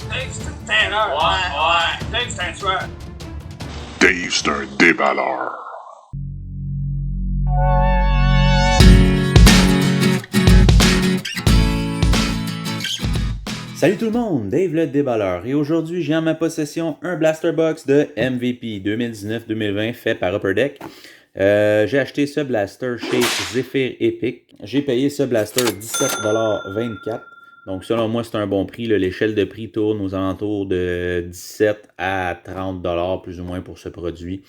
Dave, c'est un tanneur. Ouais. Dave, c'est un tueur. Dave, c'est un déballeur. Salut tout le monde, Dave le déballeur, et aujourd'hui j'ai en ma possession un Blaster Box de MVP 2019-2020 fait par Upper Deck. J'ai acheté ce blaster chez Zephyr Epic. J'ai payé ce blaster 17,24$. Donc selon moi c'est un bon prix. L'échelle de prix tourne aux alentours de 17 à 30$ plus ou moins pour ce produit.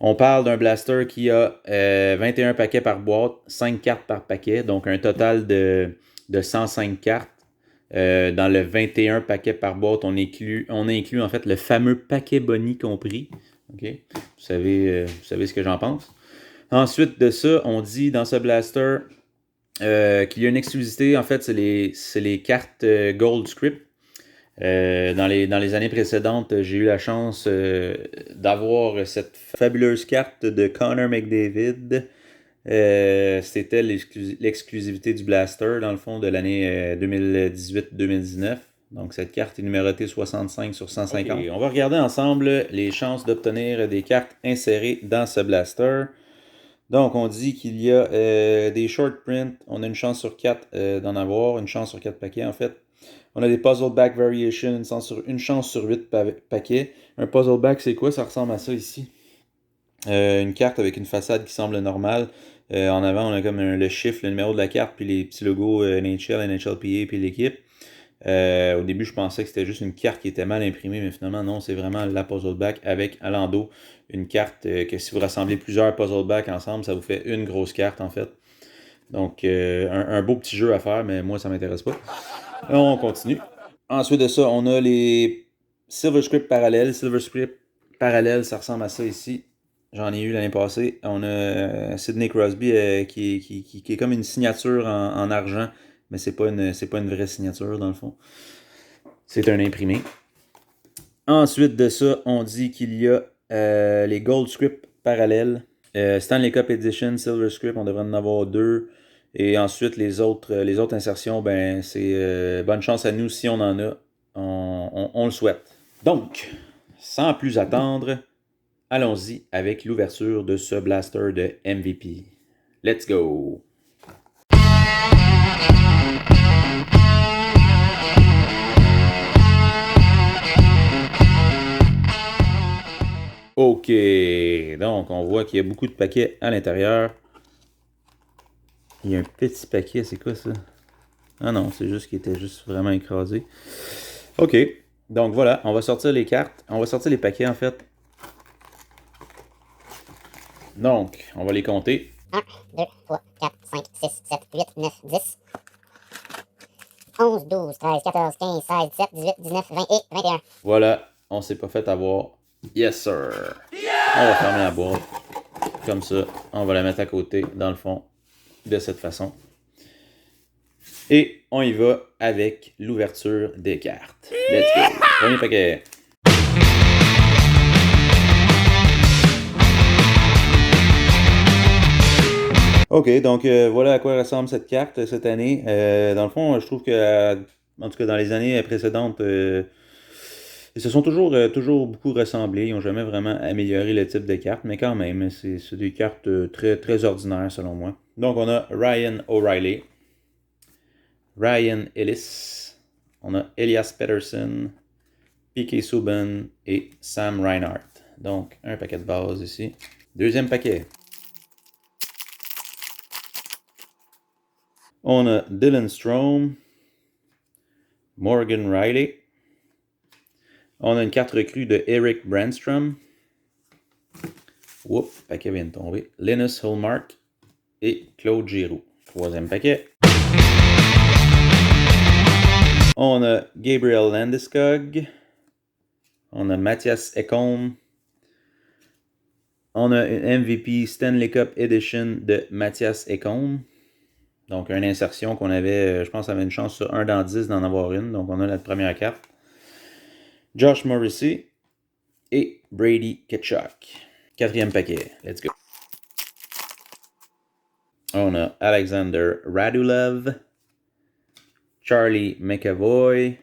On parle d'un blaster qui a 21 paquets par boîte, 5 cartes par paquet, donc un total de 105 cartes. Dans le 21 paquets par boîte, on a inclus en fait le fameux paquet Bonnie compris. Okay? Vous savez ce que j'en pense. Ensuite de ça, on dit dans ce blaster qu'il y a une exclusivité. En fait, c'est les cartes Gold Script. Dans les années précédentes, j'ai eu la chance d'avoir cette fabuleuse carte de Connor McDavid. C'était l'exclusivité du Blaster, dans le fond, de l'année 2018-2019. Donc, cette carte est numérotée 65 sur 150. Okay, on va regarder ensemble les chances d'obtenir des cartes insérées dans ce Blaster. Donc, on dit qu'il y a des short prints. On a une chance sur 4 d'en avoir, une chance sur 4 paquets, en fait. On a des puzzle back variation, une chance sur 8 paquets. Un puzzle back, c'est quoi? Ça ressemble à ça ici. Une carte avec une façade qui semble normale. En avant, on a comme le chiffre, le numéro de la carte, puis les petits logos NHL, NHLPA, puis l'équipe. Au début, je pensais que c'était juste une carte qui était mal imprimée, mais finalement, non, c'est vraiment la puzzle back avec à l'endos une carte que si vous rassemblez plusieurs puzzle back ensemble, ça vous fait une grosse carte en fait. Donc, un beau petit jeu à faire, mais moi, ça ne m'intéresse pas. On continue. Ensuite de ça, on a les Silver Script parallèles. Silver Script parallèle, ça ressemble à ça ici. J'en ai eu l'année passée. On a Sidney Crosby qui est comme une signature en argent, mais c'est pas une vraie signature dans le fond. C'est un imprimé. Ensuite de ça, on dit qu'il y a les Gold Script parallèles. Stanley Cup Edition, Silver Script, on devrait en avoir 2. Et ensuite, les autres insertions, ben c'est bonne chance à nous si on en a. On le souhaite. Donc, sans plus attendre, allons-y avec l'ouverture de ce blaster de MVP. Let's go! Ok, donc on voit qu'il y a beaucoup de paquets à l'intérieur. Il y a un petit paquet, c'est quoi ça? Ah non, c'est juste qu'il était juste vraiment écrasé. Ok, donc voilà, on va sortir les cartes. On va sortir les paquets en fait. Donc, on va les compter. 1, 2, 3, 4, 5, 6, 7, 8, 9, 10, 11, 12, 13, 14, 15, 16, 17, 18, 19, 20 et 21. Voilà, on s'est pas fait avoir. Yes sir! Yeah! On va fermer la boîte. Comme ça, on va la mettre à côté, dans le fond, de cette façon. Et on y va avec l'ouverture des cartes. Let's go! Premier paquet. Ok, donc voilà à quoi ressemble cette carte cette année. Dans le fond, je trouve que, en tout cas dans les années précédentes, ils se sont toujours beaucoup ressemblés. Ils n'ont jamais vraiment amélioré le type de carte, mais quand même, c'est des cartes très, très ordinaires selon moi. Donc on a Ryan O'Reilly, Ryan Ellis, on a Elias Pettersson, P.K. Subban et Sam Reinhart. Donc un paquet de base ici. Deuxième paquet. On a Dylan Strome, Morgan Riley. On a une carte recrue de Eric Brandstrom. Oups, paquet vient de tomber. Linus Hallmark et Claude Giroux. Troisième paquet. On a Gabriel Landeskog. On a Mathias Ekholm. On a une MVP Stanley Cup Edition de Mathias Ekholm. Donc, une insertion qu'on avait, je pense, avait une chance sur 1 dans 10 d'en avoir une. Donc, on a notre première carte. Josh Morrissey et Brady Tkachuk. Quatrième paquet. Let's go. On a Alexander Radulov, Charlie McAvoy.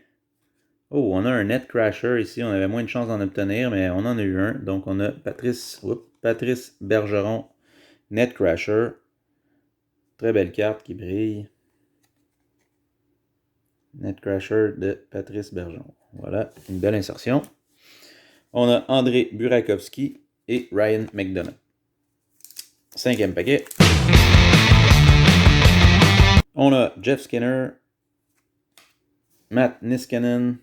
Oh, on a un Net Crasher ici. On avait moins de chances d'en obtenir, mais on en a eu un. Donc, on a Patrice Bergeron, Net Crasher. Très belle carte qui brille. Net Crasher de Patrice Bergeron. Voilà, une belle insertion. On a André Burakovsky et Ryan McDonough. 5e paquet. On a Jeff Skinner, Matt Niskanen.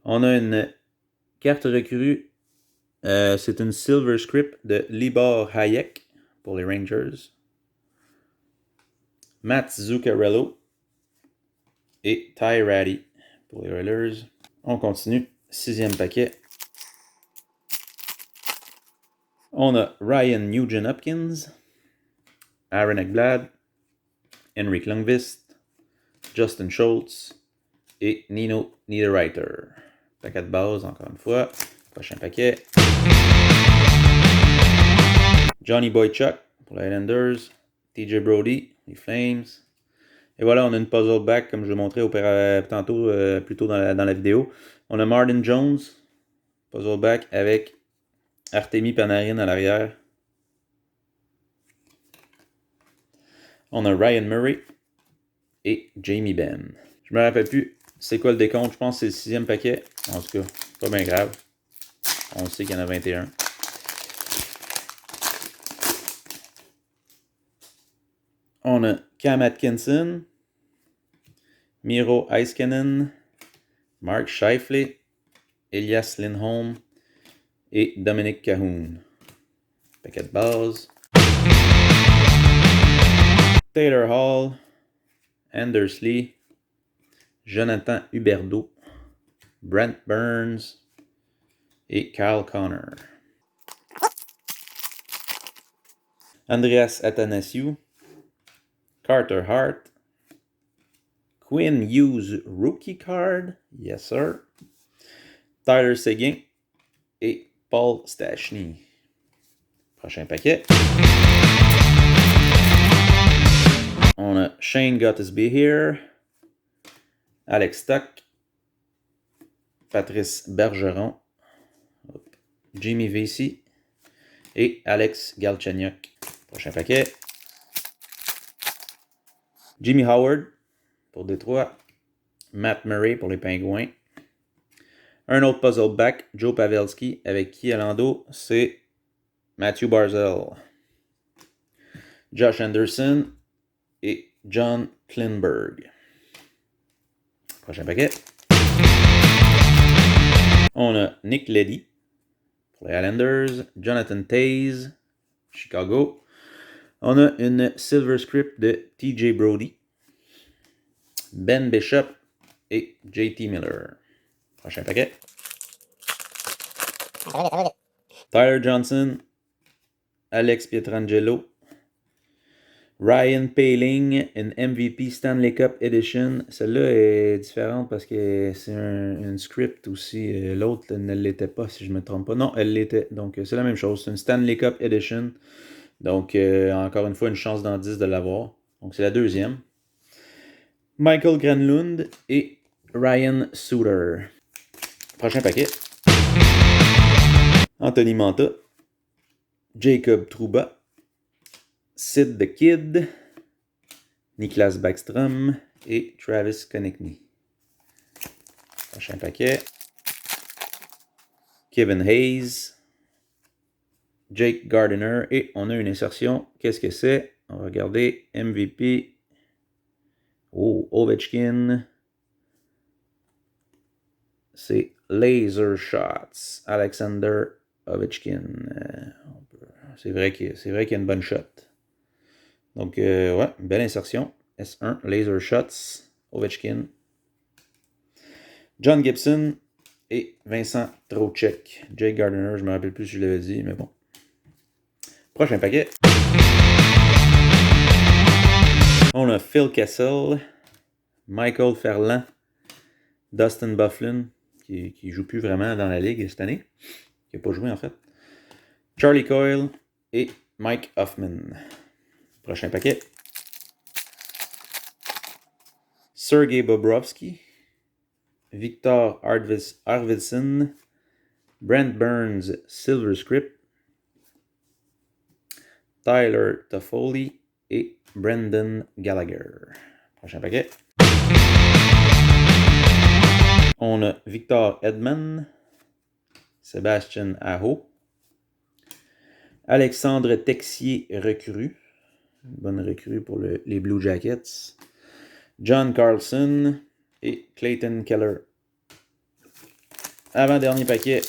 On a une carte recrue. C'est une Silver Script de Libor Hayek pour les Rangers. Matt Zuccarello et Ty Ratty pour les Oilers. On continue. 6e paquet. On a Ryan Nugent-Hopkins, Aaron Ekblad, Henrik Lundqvist, Justin Schultz et Nino Niederreiter. Paquet de base, encore une fois. Prochain paquet. Johnny Boychuk pour les Islanders, TJ Brody, les Flames. Et voilà, on a une puzzle back, comme je l'ai montré tantôt, plus tôt dans la vidéo. On a Martin Jones, puzzle back avec Artemi Panarin à l'arrière. On a Ryan Murray et Jamie Benn. Je me rappelle plus c'est quoi le décompte. Je pense que c'est le 6e paquet. En tout cas, pas bien grave. On sait qu'il y en a 21. On a Cam Atkinson, Miro Heiskanen, Mark Scheifele, Elias Lindholm et Dominic Cahoon. Paquet de base. Taylor Hall, Anders Lee, Jonathan Huberdeau, Brent Burns et Kyle Connor. Andreas Athanasiou, Carter Hart, Quinn Hughes Rookie Card, yes sir, Tyler Seguin et Paul Stastny. Prochain paquet. On a Shane Gottisbee here, Alex Tuck, Patrice Bergeron, Jimmy Vesey et Alex Galchenyuk. Prochain paquet. Jimmy Howard pour Détroit, Matt Murray pour les Pingouins. Un autre puzzle back, Joe Pavelski, avec qui à l'endo, c'est Matthew Barzal, Josh Anderson et John Klingberg. Prochain paquet. On a Nick Leddy pour les Islanders, Jonathan Toews, Chicago. On a une Silver Script de TJ Brody, Ben Bishop et JT Miller. Prochain paquet. Tyler Johnson, Alex Pietrangelo, Ryan Poehling, une MVP Stanley Cup Edition. Celle-là est différente parce que c'est une script aussi. L'autre ne l'était pas, si je ne me trompe pas. Non, elle l'était. Donc, c'est la même chose. C'est une Stanley Cup Edition. Donc, encore une fois, une chance dans 10 de l'avoir. Donc, c'est la deuxième. Michael Granlund et Ryan Suter. Prochain paquet. Anthony Manta, Jacob Trouba, Sid the Kid, Niklas Backstrom et Travis Konechny. Prochain paquet. Kevin Hayes, Jake Gardiner et on a une insertion. Qu'est-ce que c'est? On va regarder MVP. Oh, Ovechkin. C'est Laser Shots. Alexander Ovechkin. C'est vrai qu'il y a une bonne shot. Donc, ouais, une belle insertion. S1, Laser Shots, Ovechkin. John Gibson et Vincent Trocheck. Jake Gardiner, je ne me rappelle plus si je l'avais dit, mais bon. Prochain paquet. On a Phil Kessel, Michael Ferland, Dustin Byfuglien, qui ne joue plus vraiment dans la ligue cette année, qui n'a pas joué en fait, Charlie Coyle et Mike Hoffman. Prochain paquet. Sergei Bobrovsky, Victor Arvidsson, Brent Burns, Silver Script, Tyler Toffoli et Brendan Gallagher. Prochain paquet. On a Victor Edman, Sébastien Aho, Alexandre Texier, recrue. Bonne recrue pour les Blue Jackets. John Carlson et Clayton Keller. Avant-dernier paquet.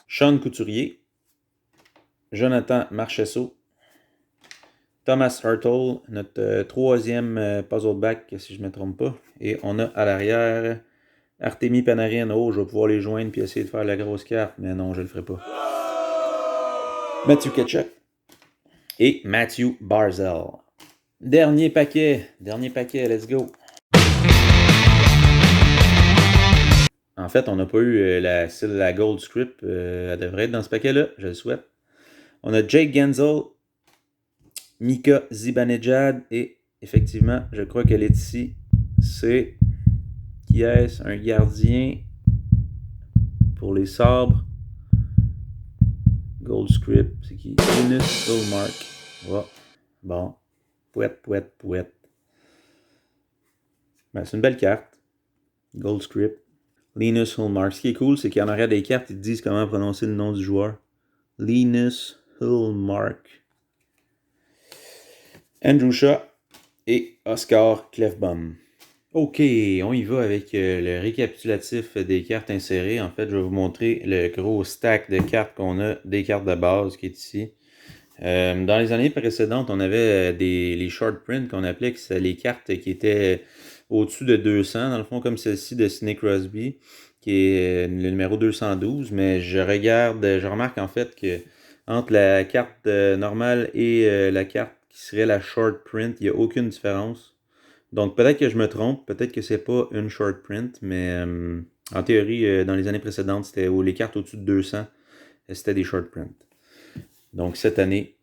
Sean Couturier, Jonathan Marchessault, Thomas Hurtle, notre troisième puzzle back, si je ne me trompe pas. Et on a à l'arrière Artemi Panarin. Oh, je vais pouvoir les joindre puis essayer de faire la grosse carte, mais non, je ne le ferai pas. Matthew Tkachuk et Matthew Barzal. Dernier paquet, let's go. En fait, on n'a pas eu la Gold Script. Elle devrait être dans ce paquet-là, je le souhaite. On a Jake Gensel, Mika Zibanejad et effectivement, je crois qu'elle est ici. C'est qui est-ce? Un gardien pour les sabres. Gold Script, c'est qui? Linus Ullmark. Oh, bon. Pouette. Ben, c'est une belle carte. Gold Script. Linus Ullmark. Ce qui est cool, c'est qu'en arrière des cartes, ils te disent comment prononcer le nom du joueur. Linus Ullmark. Andrew Shaw et Oscar Klefbom. Ok, on y va avec le récapitulatif des cartes insérées. En fait, je vais vous montrer le gros stack de cartes qu'on a, des cartes de base qui est ici. Dans les années précédentes, on avait les short prints qu'on appelait, que c'est les cartes qui étaient au-dessus de 200, dans le fond, comme celle-ci de Sidney Crosby, qui est le numéro 212. Mais je remarque en fait que entre la carte normale et la carte qui serait la short print, il n'y a aucune différence. Donc peut-être que je me trompe, peut-être que c'est pas une short print, mais en théorie, dans les années précédentes, c'était les cartes au-dessus de 200, c'était des short prints. Donc cette année,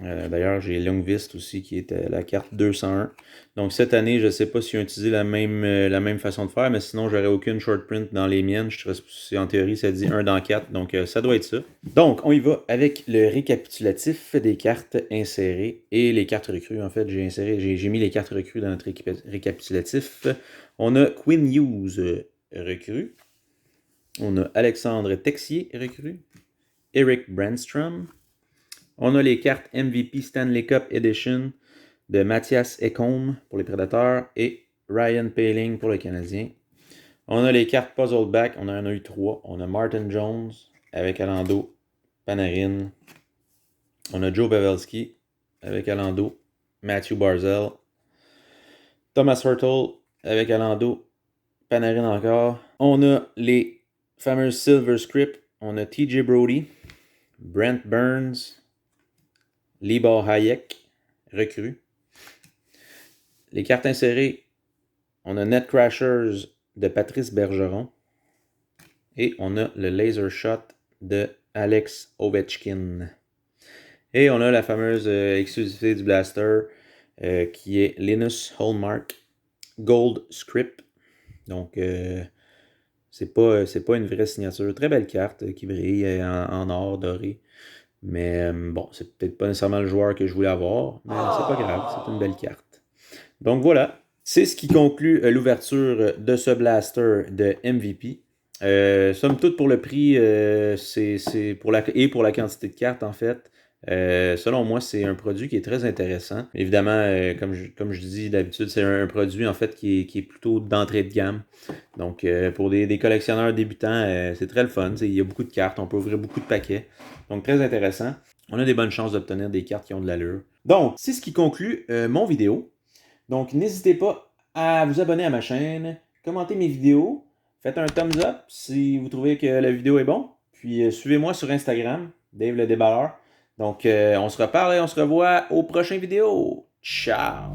d'ailleurs j'ai Lundqvist aussi qui était la carte 201. Donc cette année, je ne sais pas si ont utilisé la même façon de faire, mais sinon j'aurais aucune short print dans les miennes. En théorie, ça dit 1 dans 4, donc ça doit être ça. Donc on y va avec le récapitulatif des cartes insérées et les cartes recrues. En fait, j'ai mis les cartes recrues dans notre récapitulatif. On a Quinn Hughes, recrue. On a Alexandre Texier, recrue. Eric Brandstrom. On a les cartes MVP Stanley Cup Edition de Mathias Ekholm pour les Prédateurs et Ryan Poehling pour les Canadiens. On a les cartes Puzzle Back, on en a eu 3. On a Martin Jones avec Alando, Panarin. On a Joe Pavelski avec Alando, Matthew Barzal. Thomas Hurtle avec Alando, Panarin encore. On a les fameuses Silver Script. On a TJ Brody, Brent Burns, Libor Hayek, recrue. Les cartes insérées, on a Net Crashers de Patrice Bergeron. Et on a le Laser Shot de Alex Ovechkin. Et on a la fameuse exclusivité du Blaster qui est Linus Ullmark Gold Script. Donc, c'est pas une vraie signature. Très belle carte qui brille en or doré. Mais bon, c'est peut-être pas nécessairement le joueur que je voulais avoir, mais c'est pas grave, c'est une belle carte. Donc voilà, c'est ce qui conclut l'ouverture de ce blaster de MVP. Somme toute pour le prix, c'est pour la quantité de cartes en fait. Selon moi, c'est un produit qui est très intéressant. Évidemment, comme je dis d'habitude, c'est un produit en fait qui est plutôt d'entrée de gamme. Donc, pour des collectionneurs débutants, c'est très le fun. Il y a beaucoup de cartes, on peut ouvrir beaucoup de paquets. Donc, très intéressant. On a des bonnes chances d'obtenir des cartes qui ont de l'allure. Donc, c'est ce qui conclut mon vidéo. Donc, n'hésitez pas à vous abonner à ma chaîne, commenter mes vidéos, faites un thumbs up si vous trouvez que la vidéo est bon. Puis, suivez-moi sur Instagram, Dave le Déballeur. Donc, on se reparle et on se revoit aux prochaines vidéos. Ciao!